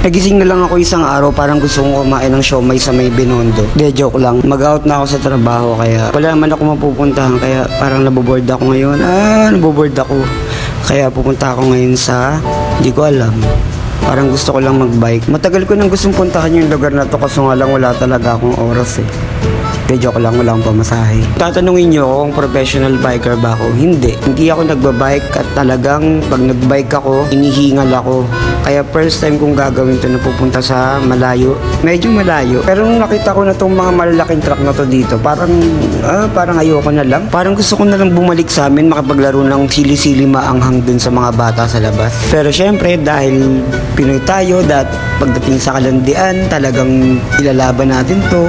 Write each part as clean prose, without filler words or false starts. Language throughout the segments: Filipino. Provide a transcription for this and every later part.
Nagising na lang ako isang araw, parang gusto kong kumain ng siomay sa may Binondo. De, joke lang. Mag-out na ako sa trabaho kaya wala naman ako mapupuntahan kaya parang naboboard ako ngayon. Naboboard ako. Kaya pupunta ako ngayon sa, hindi ko alam. Parang gusto ko lang mag-bike. Matagal ko nang gustong puntahan yung lugar na to kaso nga lang wala talaga akong oras eh. De, joke lang, wala akong pamasahe. Tatanungin nyo kung professional biker ba ako? Hindi. Hindi ako nagbabike at talagang pag nagbike ako, inihingal ako. Kaya first time kong gagawin to na pupunta sa malayo. Medyo malayo. Pero nung nakita ko na tong mga malalaking truck na to dito, parang ayoko na lang. Parang gusto ko na lang bumalik sa amin, makapaglaro ng sili-sili maanghang dun sa mga bata sa labas. Pero syempre, dahil Pinoy tayo, pagdating sa kalandian, talagang ilalaban natin to.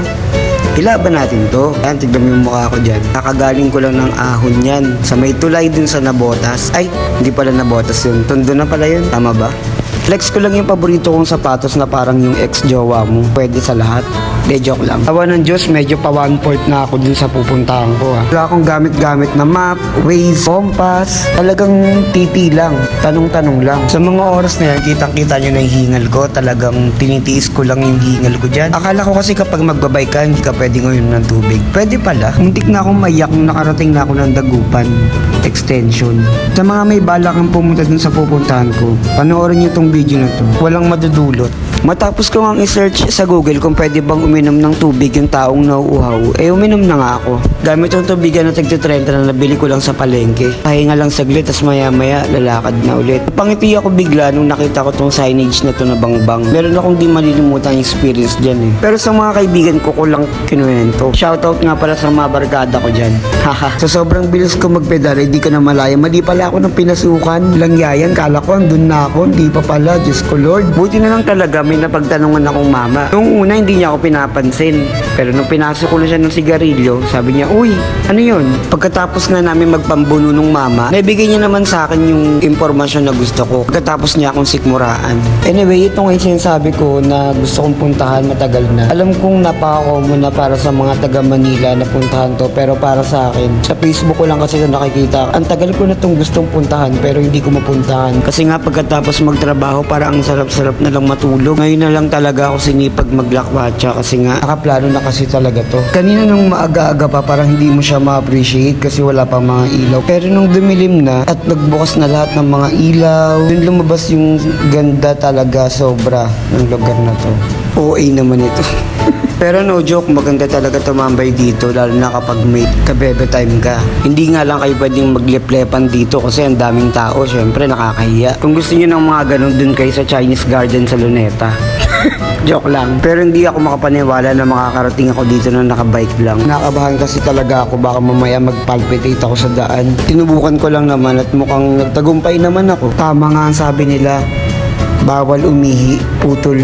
Ilaban natin to. Ayan, tignan mo yung mukha ko dyan. Kakagaling ko lang ng ahon yan. Sa may tulay dun sa Nabotas. Ay, hindi pala Nabotas yun. Tondo na pala yun. Tama ba? Flex ko lang yung paborito kong sapatos na parang yung ex-jowa mo. Pwede sa lahat. De, joke lang. Tawa ng Diyos, medyo pa 1/4 na ako dun sa pupuntahan ko. Wala akong gamit-gamit na map, Waze, compass. Talagang titi lang. Tanong-tanong lang. Sa mga oras na yan, kitang-kita nyo na yung hingal ko. Talagang tinitiis ko lang yung hingal ko dyan. Akala ko kasi kapag magbabay ka, hindi ka pwede ngayon ng tubig. Pwede pala. Muntik na akong maiyak nung nakarating na ako ng Dagupan Extension. Sa mga may balak ang pumunta dun sa pupuntahan ko, panoorin nyo tong video na to. Walang madudulot. Matapos ko nga i-search sa Google kung pwede bang uminom ng tubig yung taong nauuhaw, uminom na nga ako. Gamit yung tubigan na tigto-30 na nabili ko lang sa palengke. Pahinga lang saglit, tas maya-maya lalakad na ulit. Pangiti ako bigla nung nakita ko tong signage na to na bangbang. Meron akong di malilimutan experience dyan eh. Pero sa mga kaibigan ko lang kinuwento. Shoutout nga pala sa mga barkada ko dyan. Haha. Sa sobrang bilis ko magpedal, hindi ko na malaya. Mali pala ako ng pinasukan. Langyayan, kala ko andun na ako. Hindi pa pala, Diyos ko Lord. Buti na lang talaga may napagtanungan akong mama. Noong una hindi niya ako pinapansin. Pero nung pinasok ko na siya ng sigarilyo, sabi niya, uy, ano yun? Pagkatapos nga namin magpambuno nung mama, naibigay niya naman sa akin yung impormasyon na gusto ko. Pagkatapos niya akong sikmuraan. Anyway, ito nga yung sinasabi ko na gusto kong puntahan matagal na. Alam kong napaka-common na para sa mga taga Manila na puntahan to, pero para sa akin, sa Facebook ko lang kasi ito nakikita. Ang tagal ko na itong gustong puntahan pero hindi ko mapuntahan. Kasi nga pagkatapos magtrabaho, para ang sarap-sarap na lang matulog. Ngayon na lang talaga ako sinipag maglakwatsa kasi nga nakaplano na kasi talaga to. Kanina nung maaga-aga pa parang hindi mo siya ma-appreciate kasi wala pa mga ilaw. Pero nung dumilim na at nagbukas na lahat ng mga ilaw, dun lumabas yung ganda talaga sobra ng lugar na to. OA naman ito. Pero no joke, maganda talaga tumambay dito lalo na kapag may kabebe time ka. Hindi nga lang kayo pwedeng maglep-lepan dito kasi ang daming tao, syempre nakakahiya. Kung gusto niyo ng mga ganun, dun kayo sa Chinese Garden sa Luneta. Joke lang. Pero hindi ako makapaniwala na makakarating ako dito na nakabike lang. Nakabahan kasi talaga ako, baka mamaya magpalpitate ako sa daan. Tinubukan ko lang naman at mukhang nagtagumpay naman ako. Tama nga ang sabi nila, bawal umihi, putol.